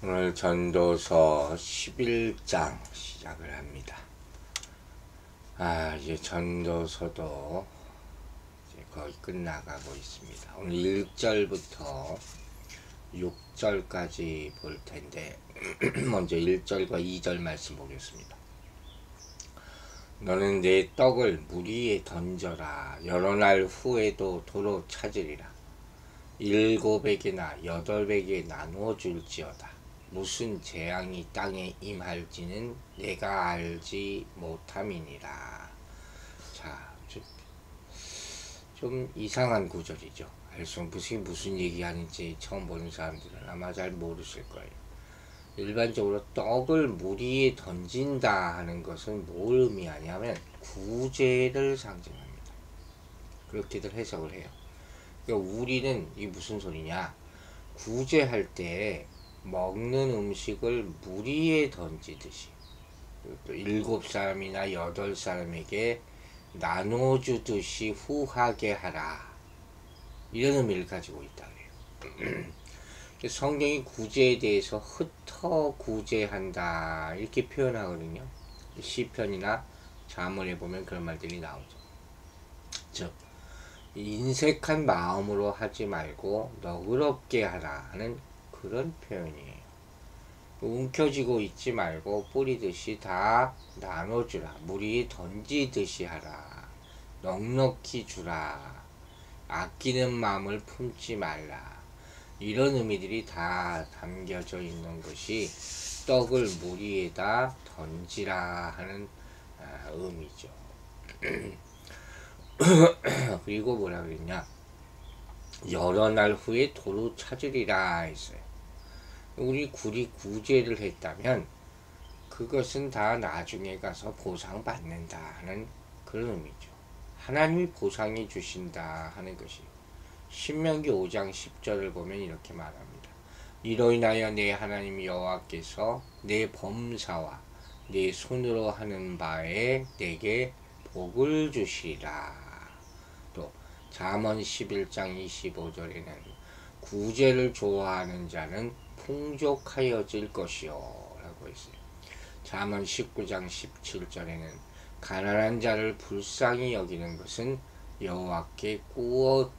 오늘 전도서 11장 시작을 합니다. 이제 전도서도 이제 거의 끝나가고 있습니다. 오늘 1절부터 6절까지 볼 텐데, 먼저 1절과 2절 말씀 보겠습니다. 너는 내 떡을 물 위에 던져라. 여러 날 후에도 도로 찾으리라. 7에게나 8에게 나누어 줄지어다. 무슨 재앙이 땅에 임할지는 내가 알지 못함이니라. 자, 좀 이상한 구절이죠. 무슨 얘기하는지 처음 보는 사람들은 아마 잘 모르실 거예요. 일반적으로 떡을 물 위에 던진다 하는 것은 뭘 의미하냐면 구제를 상징합니다. 그렇게들 해석을 해요. 그러니까 우리는 이 무슨 소리냐, 구제할 때 먹는 음식을 물 위에 던지듯이 또 7사람이나 8사람에게 나눠주듯이 후하게 하라, 이런 의미를 가지고 있다 그래요. 성경이 구제에 대해서 흩어 구제한다 이렇게 표현하거든요. 시편이나 잠언에 보면 그런 말들이 나오죠. 즉, 인색한 마음으로 하지 말고 너그럽게 하라 하는 그런 표현이에요. 움켜쥐고 있지 말고 뿌리듯이 다 나눠주라. 물 위에 던지듯이 하라. 넉넉히 주라. 아끼는 마음을 품지 말라. 이런 의미들이 다 담겨져 있는 것이 떡을 물 위에다 던지라 하는 의미죠. 그리고 뭐라 그랬냐, 여러 날 후에 도로 찾으리라 했어요. 우리 구제를 했다면 그것은 다 나중에 가서 보상받는다 하는 그런 의미죠. 하나님이 보상해 주신다 하는 것이 신명기 5장 10절을 보면 이렇게 말합니다. 이로 인하여 내 하나님 여호와께서 내 범사와 내 손으로 하는 바에 내게 복을 주시리라. 또 잠언 11장 25절에는 구제를 좋아하는 자는 풍족하여질 것이요 라고 했어요. 잠언 19장 17절에는 가난한 자를 불쌍히 여기는 것은 여호와께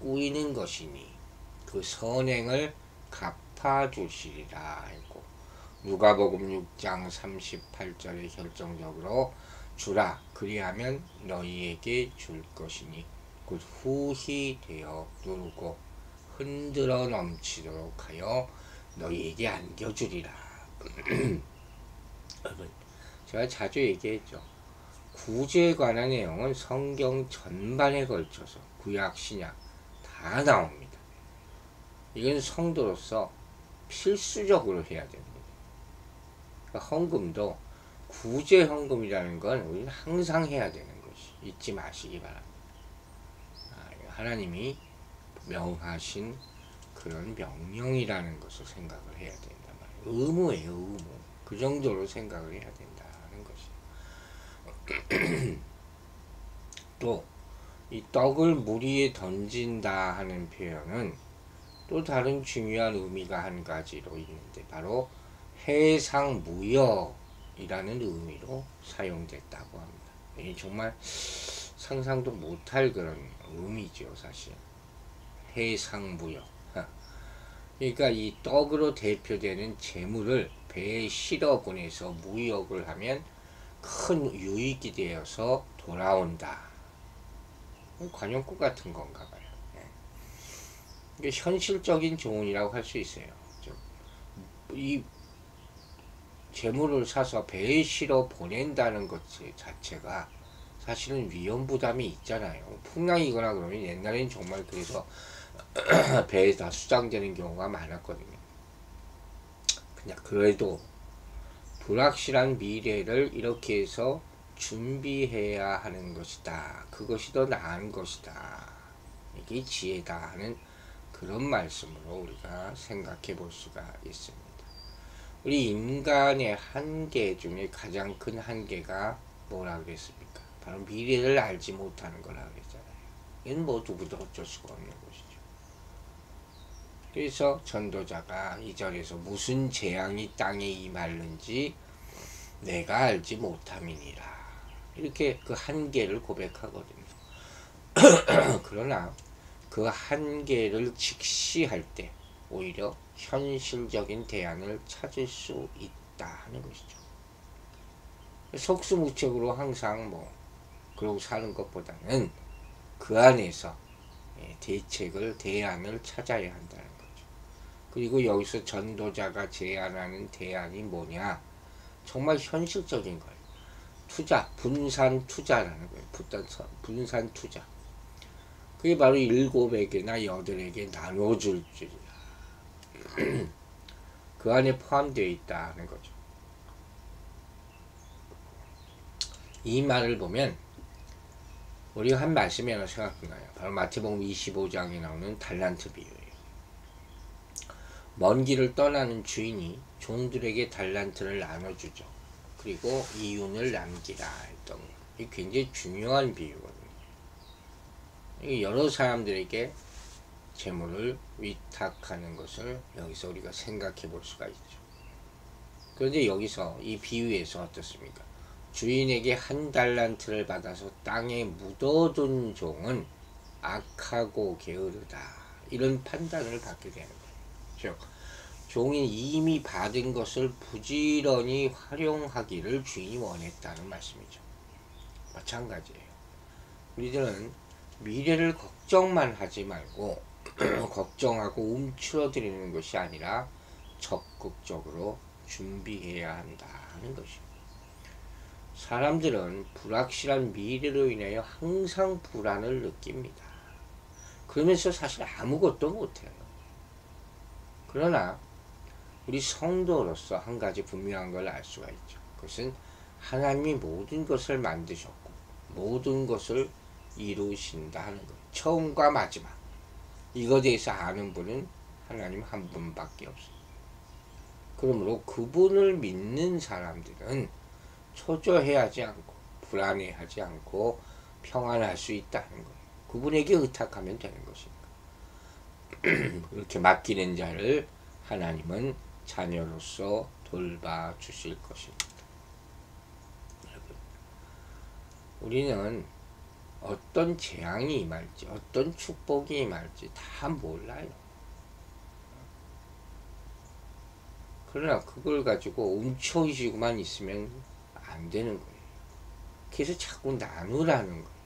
꾸이는 것이니 그 선행을 갚아주시리라 했고, 누가복음 6장 38절에 결정적으로 주라, 그리하면 너희에게 줄 것이니 곧 후히 되어 누르고 흔들어 넘치도록 하여 너희에게 안겨주리라. 여러분, 제가 자주 얘기했죠. 구제에 관한 내용은 성경 전반에 걸쳐서 구약 신약 다 나옵니다. 이건 성도로서 필수적으로 해야 됩니다. 그러니까 헌금도 구제 헌금이라는 건 우리는 항상 해야 되는 것이 잊지 마시기 바랍니다. 하나님이 명하신 그런 명령이라는 것을 생각을 해야 된단 말이에요. 의무예요, 의무. 그 정도로 생각을 해야 된다는 것이에요. 또 이 떡을 물 위에 던진다 하는 표현은 또 다른 중요한 의미가 한 가지로 있는데, 바로 해상무역이라는 의미로 사용됐다고 합니다. 이게 정말 상상도 못할 그런 의미죠, 사실. 해상무역. 그러니까 이 떡으로 대표되는 재물을 배에 실어 보내서 무역을 하면 큰 유익이 되어서 돌아온다. 관용구 같은 건가 봐요. 이게 현실적인 조언이라고 할 수 있어요. 이 재물을 사서 배에 실어 보낸다는 것 자체가 사실은 위험 부담이 있잖아요. 풍랑이거나 그러면 옛날엔 정말 그래서 배에 다 수장되는 경우가 많았거든요. 그냥 그래도 불확실한 미래를 이렇게 해서 준비해야 하는 것이다. 그것이 더 나은 것이다. 이게 지혜다 하는 그런 말씀으로 우리가 생각해 볼 수가 있습니다. 우리 인간의 한계 중에 가장 큰 한계가 뭐라 그랬습니까? 바로 미래를 알지 못하는 거라 그랬잖아요. 이건 뭐 누구도 어쩔 수가 없는 것이죠. 그래서 전도자가 이 절에서 무슨 재앙이 땅에 임하는지 내가 알지 못함이니라. 이렇게 그 한계를 고백하거든요. 그러나 그 한계를 직시할 때 오히려 현실적인 대안을 찾을 수 있다 하는 것이죠. 속수무책으로 항상 그러고 사는 것보다는 그 안에서 대안을 찾아야 한다는 거죠. 그리고 여기서 전도자가 제안하는 대안이 뭐냐? 정말 현실적인 거예요. 투자, 분산 투자라는 거예요. 분산 투자. 그게 바로 7에게나 8에게 나눠줄 줄이야. 그 안에 포함되어 있다는 거죠. 이 말을 보면 우리가 한 말씀이 하나 생각나요. 바로 마태복음 25장에 나오는 달란트 비유예요. 먼 길을 떠나는 주인이 종들에게 달란트를 나눠주죠. 그리고 이윤을 남기라 했던 거. 이게 굉장히 중요한 비유거든요. 여러 사람들에게 재물을 위탁하는 것을 여기서 우리가 생각해 볼 수가 있죠. 그런데 여기서 이 비유에서 어떻습니까? 주인에게 1달란트를 받아서 땅에 묻어둔 종은 악하고 게으르다. 이런 판단을 받게 되는 거예요. 즉, 종이 이미 받은 것을 부지런히 활용하기를 주인이 원했다는 말씀이죠. 마찬가지예요. 우리들은 미래를 걱정만 하지 말고 걱정하고 움츠러드리는 것이 아니라 적극적으로 준비해야 한다는 것입니다. 사람들은 불확실한 미래로 인하여 항상 불안을 느낍니다. 그러면서 사실 아무것도 못해요. 그러나 우리 성도로서 한 가지 분명한 걸 알 수가 있죠. 그것은 하나님이 모든 것을 만드셨고 모든 것을 이루신다 하는 것. 처음과 마지막. 이것에 대해서 아는 분은 하나님 한 분밖에 없어요. 그러므로 그분을 믿는 사람들은 초조해하지 않고 불안해하지 않고 평안할 수 있다는 거예요. 그분에게 의탁하면 되는 것입니다. 이렇게 맡기는 자를 하나님은 자녀로서 돌봐주실 것입니다. 여러분, 우리는 어떤 재앙이 임할지 어떤 축복이 임할지 다 몰라요. 그러나 그걸 가지고 움켜쥐고만 있으면 안 되는 거예요. 그래서 자꾸 나누라는 거예요.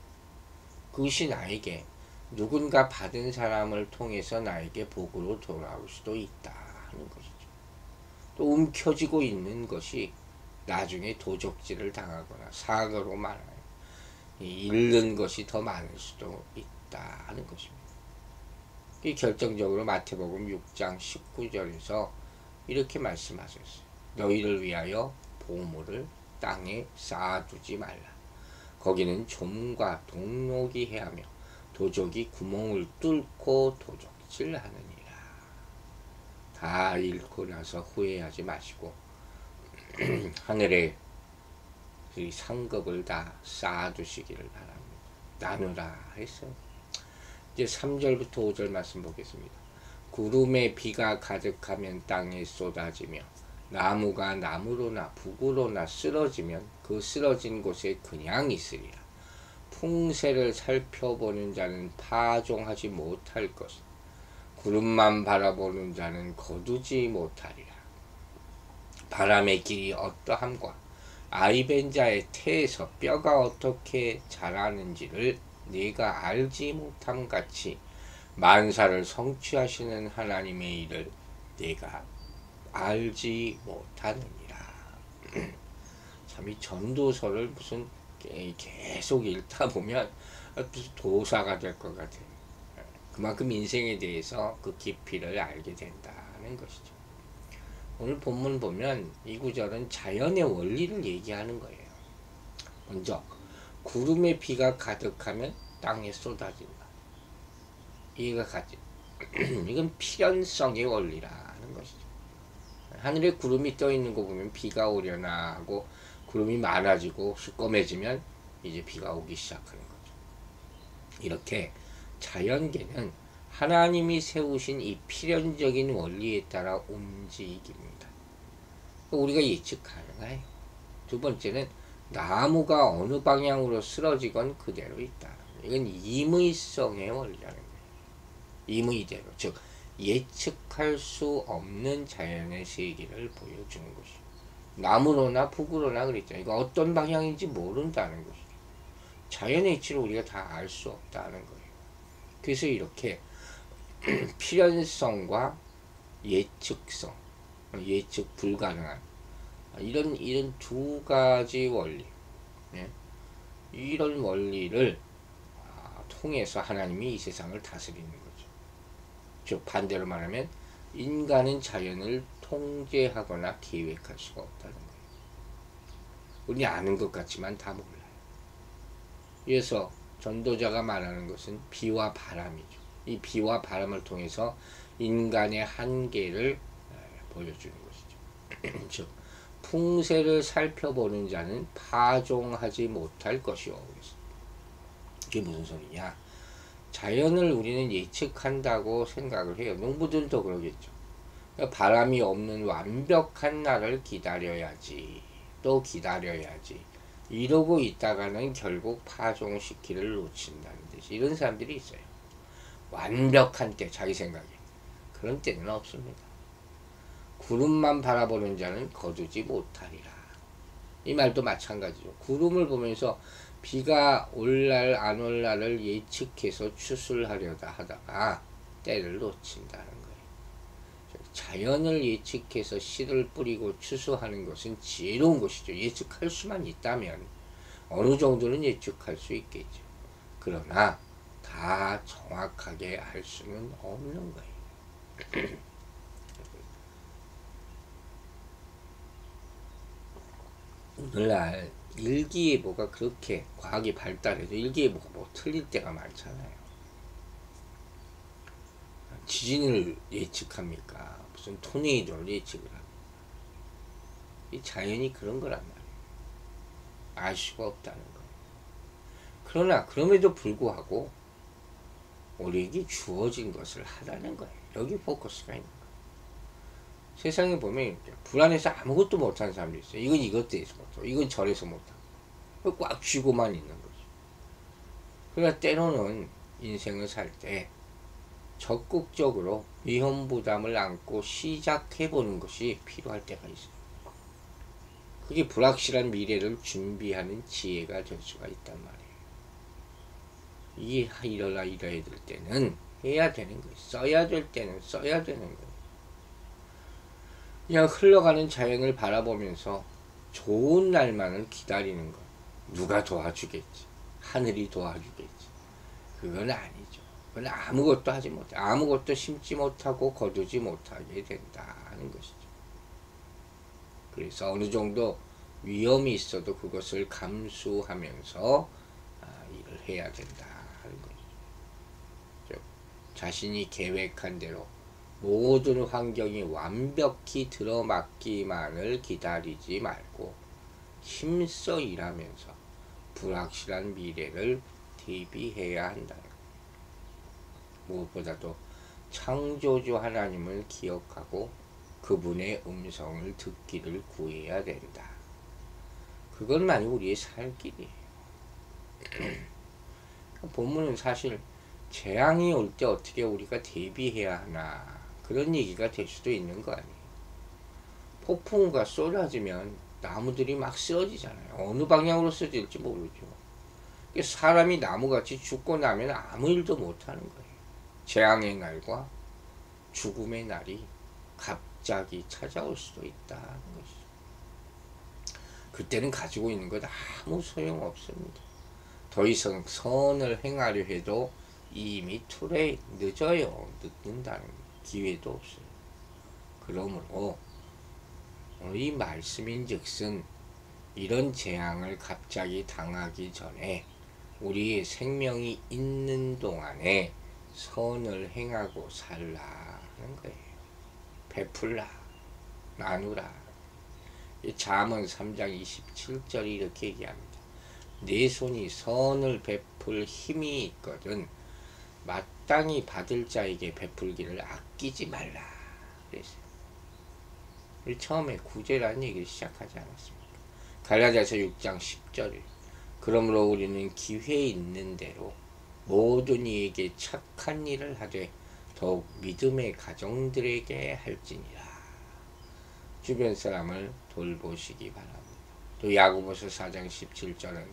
그것이 나에게 누군가 받은 사람을 통해서 나에게 복으로 돌아올 수도 있다 하는 것이죠. 또 움켜쥐고 있는 것이 나중에 도적질을 당하거나 사고로 말하여 잃는 것이 더 많을 수도 있다 하는 것입니다. 이 결정적으로 마태복음 6장 19절에서 이렇게 말씀하셨어요. 너희를 위하여 보물을 땅에 쌓아두지 말라. 거기는 좀과 동록이 해하며 도적이 구멍을 뚫고 도적질하느니라. 다 잃고 나서 후회하지 마시고 하늘에 상급을 다 쌓아두시기를 바랍니다. 나누라 했어요. 이제 3절부터 5절 말씀 보겠습니다. 구름에 비가 가득하면 땅에 쏟아지며 나무가 나무로나 북으로나 쓰러지면 그 쓰러진 곳에 그냥 있으리라. 풍세를 살펴보는 자는 파종하지 못할 것이다. 구름만 바라보는 자는 거두지 못하리라. 바람의 길이 어떠함과 아이벤 자의 태에서 뼈가 어떻게 자라는지를 네가 알지 못함 같이 만사를 성취하시는 하나님의 일을 네가 알지 못하느니라. 참 이 전도서를 무슨 계속 읽다 보면 무슨 도사가 될 것 같아요. 그만큼 인생에 대해서 그 깊이를 알게 된다는 것이죠. 오늘 본문 보면 이 구절은 자연의 원리를 얘기하는 거예요. 먼저 구름에 비가 가득하면 땅에 쏟아진다. 이해가 가지. 이건 필연성의 원리라는 것이죠. 하늘에 구름이 떠 있는 거 보면 비가 오려나 하고 구름이 많아지고 시꺼매지면 이제 비가 오기 시작하는 거죠. 이렇게 자연계는 하나님이 세우신 이 필연적인 원리에 따라 움직입니다. 우리가 예측 가능해요. 두 번째는 나무가 어느 방향으로 쓰러지건 그대로 있다. 이건 임의성의 원리라는 거예요. 임의대로, 즉 예측할 수 없는 자연의 세계를 보여주는 것이죠. 남으로나 북으로나 그랬잖아요. 이거 어떤 방향인지 모른다는 것이죠. 자연의 이치를 우리가 다 알 수 없다는 거예요. 그래서 이렇게 필연성과 예측성, 예측 불가능한 이런 두 가지 원리, 예? 이런 원리를 통해서 하나님이 이 세상을 다스리는 거죠. 즉 반대로 말하면 인간은 자연을 통제하거나 계획할 수가 없다는 거예요. 우리 아는 것 같지만 다 몰라요. 그래서 전도자가 말하는 것은 비와 바람이죠. 이 비와 바람을 통해서 인간의 한계를 보여주는 것이죠. 즉 풍세를 살펴보는 자는 파종하지 못할 것이요. 이게 무슨 소리냐? 자연을 우리는 예측한다고 생각을 해요. 농부들도 그러겠죠. 바람이 없는 완벽한 날을 기다려야지, 또 기다려야지 이러고 있다가는 결국 파종시키를 놓친다는 듯이 이런 사람들이 있어요. 완벽한 때, 자기 생각에. 그런 때는 없습니다. 구름만 바라보는 자는 거두지 못하리라. 이 말도 마찬가지죠. 구름을 보면서 비가 올날 안 올날을 예측해서 추수하려다 하다가 때를 놓친다는 거예요. 자연을 예측해서 씨를 뿌리고 추수하는 것은 지혜로운 것이죠. 예측할 수만 있다면 어느 정도는 예측할 수 있겠죠. 그러나 다 정확하게 알 수는 없는 거예요. 오늘날 일기예보가 그렇게 과학이 발달해도 일기예보가 뭐 틀릴 때가 많잖아요. 지진을 예측합니까? 무슨 토네이도를 예측을 합니까? 이 자연이 그런 거란 말이에요. 알 수가 없다는 거예요. 그러나 그럼에도 불구하고 우리에게 주어진 것을 하라는 거예요. 여기 포커스가 있는 거예요. 세상에 보면 이렇게 불안해서 아무것도 못하는 사람도 있어요. 이건 이것 대해서 못하고 이건 저래서 못하고 꽉 쥐고만 있는 거죠. 그러나 때로는 인생을 살 때 적극적으로 위험 부담을 안고 시작해보는 것이 필요할 때가 있어요. 그게 불확실한 미래를 준비하는 지혜가 될 수가 있단 말이에요. 이러야 될 때는 해야 되는 거예요. 써야 될 때는 써야 되는 거예요. 그냥 흘러가는 자연을 바라보면서 좋은 날만을 기다리는 것. 누가 도와주겠지. 하늘이 도와주겠지. 그건 아니죠. 그건 아무것도 하지 못해. 아무것도 심지 못하고 거두지 못하게 된다는 것이죠. 그래서 어느 정도 위험이 있어도 그것을 감수하면서 일을 해야 된다는 거죠. 자신이 계획한 대로 모든 환경이 완벽히 들어맞기만을 기다리지 말고 힘써 일하면서 불확실한 미래를 대비해야 한다. 무엇보다도 창조주 하나님을 기억하고 그분의 음성을 듣기를 구해야 된다. 그것만이 우리의 살 길이에요. 본문은 사실 재앙이 올 때 어떻게 우리가 대비해야 하나 그런 얘기가 될 수도 있는 거 아니에요. 폭풍우가 쏟아지면 나무들이 막 쓰러지잖아요. 어느 방향으로 쓰러질지 모르죠. 사람이 나무같이 죽고 나면 아무 일도 못하는 거예요. 재앙의 날과 죽음의 날이 갑자기 찾아올 수도 있다는 것이죠. 그때는 가지고 있는 것 아무 소용없습니다. 더 이상 선을 행하려 해도 이미 늦어요. 늦는다는 기회도 없어요. 그러므로 이 말씀인즉슨 이런 재앙을 갑자기 당하기 전에 우리의 생명이 있는 동안에 선을 행하고 살라는 거예요. 베풀라, 나누라. 잠언 3장 27절이 이렇게 얘기합니다. 내 손이 선을 베풀 힘이 있거든 마땅히 받을 자에게 베풀기를 아끼지 말라 그랬어요. 우리 처음에 구제라는 얘기를 시작하지 않았습니까? 갈라디아서 6장 10절. 그러므로 우리는 기회 있는 대로 모든 이에게 착한 일을 하되 더욱 믿음의 가정들에게 할지니라. 주변 사람을 돌보시기 바랍니다. 또 야고보서 4장 17절은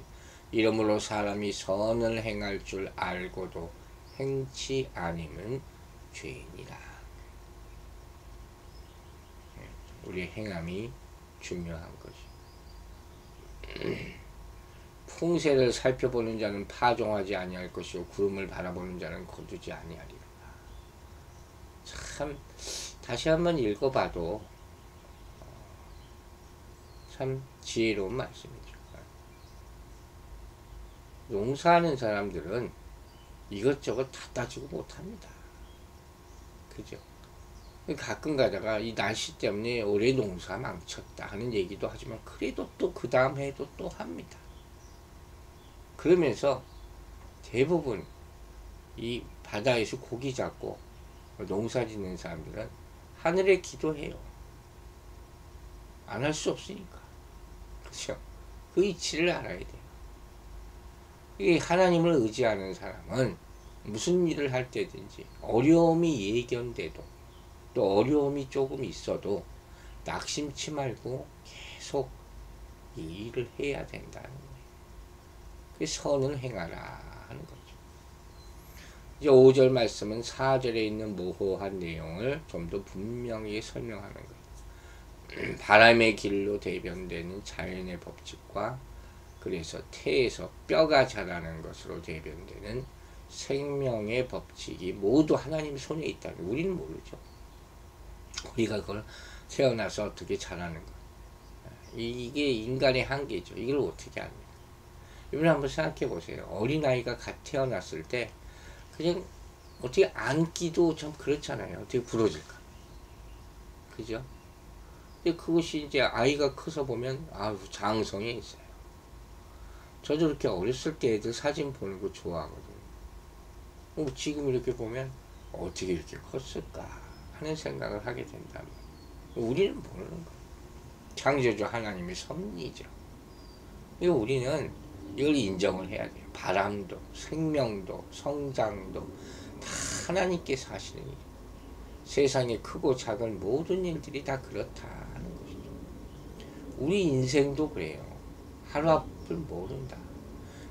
이러므로 사람이 선을 행할 줄 알고도 행치 아니면 죄인이라. 우리의 행함이 중요한 것이. 풍세를 살펴보는 자는 파종하지 아니할 것이요 구름을 바라보는 자는 거두지 아니하리라. 참 다시 한번 읽어봐도 참 지혜로운 말씀이죠. 농사하는 사람들은 이것저것 다 따지고 못합니다. 그죠? 가끔 가다가 이 날씨 때문에 올해 농사 망쳤다 하는 얘기도 하지만 그래도 또 그 다음 해도 또 합니다. 그러면서 대부분 이 바다에서 고기 잡고 농사 짓는 사람들은 하늘에 기도해요. 안 할 수 없으니까. 그렇죠? 그 이치를 알아야 돼요. 이 하나님을 의지하는 사람은 무슨 일을 할 때든지 어려움이 예견돼도 또 어려움이 조금 있어도 낙심치 말고 계속 이 일을 해야 된다는 거예요. 그 선을 행하라 하는 거죠. 이제 5절 말씀은 4절에 있는 모호한 내용을 좀 더 분명히 설명하는 거예요. 바람의 길로 대변되는 자연의 법칙과 그래서 태에서 뼈가 자라는 것으로 대변되는 생명의 법칙이 모두 하나님 손에 있다는 거예요. 우리는 모르죠. 우리가 그걸 태어나서 어떻게 자라는 거. 이게 인간의 한계죠. 이걸 어떻게 합니까? 이번에 한번 생각해 보세요. 어린아이가 갓 태어났을 때 그냥 어떻게 안기도 좀 그렇잖아요. 어떻게 부러질까. 그죠? 근데 그것이 이제 아이가 커서 보면 아유 장성에 있어요. 저도 이렇게 어렸을 때 애들 사진 보는 거 좋아하거든요. 지금 이렇게 보면 어떻게 이렇게 컸을까 하는 생각을 하게 된다면 우리는 모르는 거예요. 창조주 하나님의 섭리죠. 이거 우리는 이걸 인정을 해야 돼요. 바람도 생명도 성장도 다 하나님께서 하시는 일. 세상에 크고 작은 모든 일들이 다 그렇다 하는 것이죠. 우리 인생도 그래요. 하루 앞을 모른다.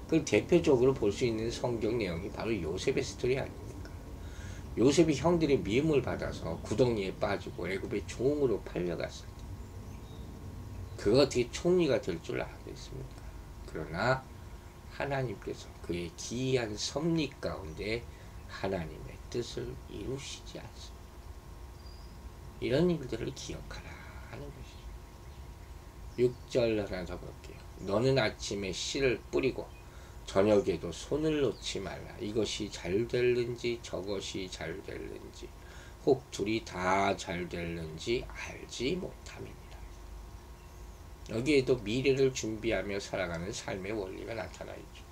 그 대표적으로 볼 수 있는 성경 내용이 바로 요셉의 스토리 아닙니까? 요셉이 형들의 미움을 받아서 구덩이에 빠지고 애굽의 종으로 팔려갔을 때 그가 어떻게 총리가 될 줄 알겠습니까? 그러나 하나님께서 그의 기이한 섭리 가운데 하나님의 뜻을 이루시지 않습니다. 이런 일들을 기억하라 하는 것이죠. 6절 하나 더 볼게요. 너는 아침에 씨를 뿌리고 저녁에도 손을 놓지 말라. 이것이 잘 될는지 저것이 잘 될는지 혹 둘이 다 잘 될는지 알지 못함이니라. 여기에도 미래를 준비하며 살아가는 삶의 원리가 나타나 있죠.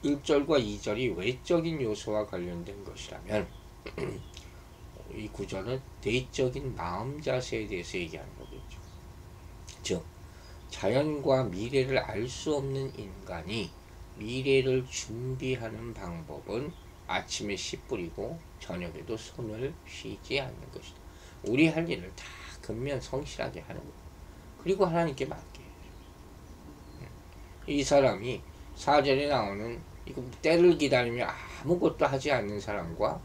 1절과 2절이 외적인 요소와 관련된 것이라면 이 구절은 내적인 마음 자세에 대해서 얘기하는 거겠죠. 즉 자연과 미래를 알 수 없는 인간이 미래를 준비하는 방법은 아침에 씨 뿌리고 저녁에도 손을 쉬지 않는 것이다. 우리 할 일을 다 근면 성실하게 하는 거예요. 그리고 하나님께 맡겨야죠. 이 사람이 4절에 나오는 이거 때를 기다리며 아무것도 하지 않는 사람과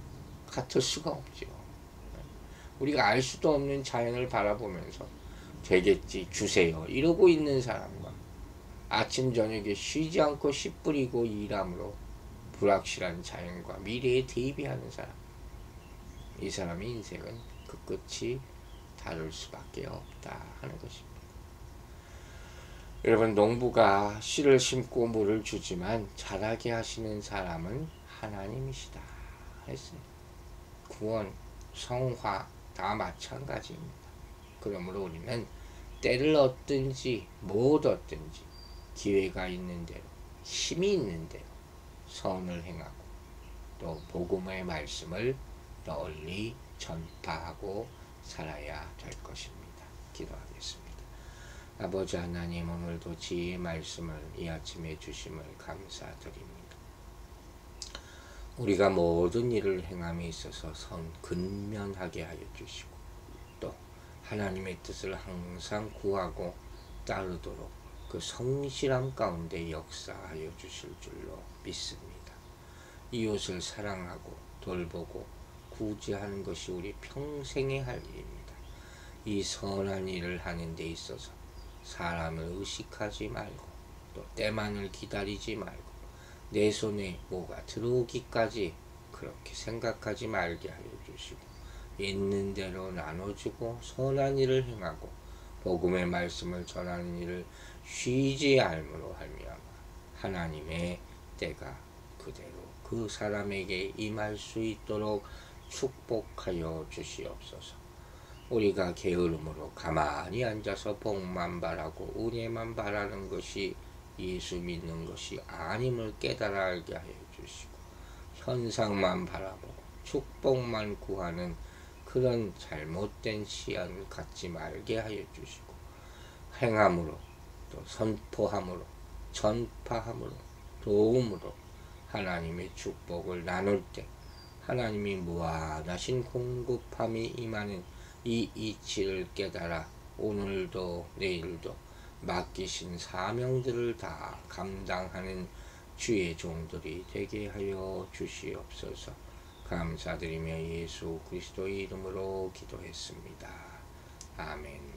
같을 수가 없죠. 우리가 알 수도 없는 자연을 바라보면서 되겠지 주세요 이러고 있는 사람과 아침 저녁에 쉬지 않고 씨 뿌리고 일함으로 불확실한 자연과 미래에 대비하는 사람, 이 사람의 인생은 그 끝이 다를 수밖에 없다 하는 것입니다. 여러분, 농부가 씨를 심고 물을 주지만 자라게 하시는 사람은 하나님이시다 했어요. 구원, 성화 다 마찬가지입니다. 그러므로 우리는 때를 얻든지 못 얻든지 기회가 있는 대로 힘이 있는 대로 선을 행하고 또 복음의 말씀을 널리 전파하고 살아야 될 것입니다. 기도하겠습니다. 아버지 하나님, 오늘도 지혜의 말씀을 이 아침에 주심을 감사드립니다. 우리가 모든 일을 행함에 있어서 근면하게 하여 주시고 또 하나님의 뜻을 항상 구하고 따르도록 그 성실함 가운데 역사하여 주실 줄로 믿습니다. 이웃을 사랑하고 돌보고 구제하는 것이 우리 평생의 할 일입니다. 이 선한 일을 하는 데 있어서 사람을 의식하지 말고 또 때만을 기다리지 말고 내 손에 뭐가 들어오기까지 그렇게 생각하지 말게 하여 주시고 있는 대로 나눠주고 선한 일을 행하고 복음의 말씀을 전하는 일을 쉬지 않음으로 하며 하나님의 때가 그대로 그 사람에게 임할 수 있도록 축복하여 주시옵소서. 우리가 게으름으로 가만히 앉아서 복만 바라고 은혜만 바라는 것이 예수 믿는 것이 아님을 깨달아 알게 하여 주시고 현상만 바라보고 축복만 구하는 그런 잘못된 시안 갖지 말게 하여 주시고 행함으로 또 선포함으로 전파함으로 도움으로 하나님의 축복을 나눌 때 하나님이 무한하신 공급함이 임하는 이 이치를 깨달아 오늘도 내일도 맡기신 사명들을 다 감당하는 주의 종들이 되게 하여 주시옵소서. 감사드리며 예수 그리스도의 이름으로 기도했습니다. 아멘.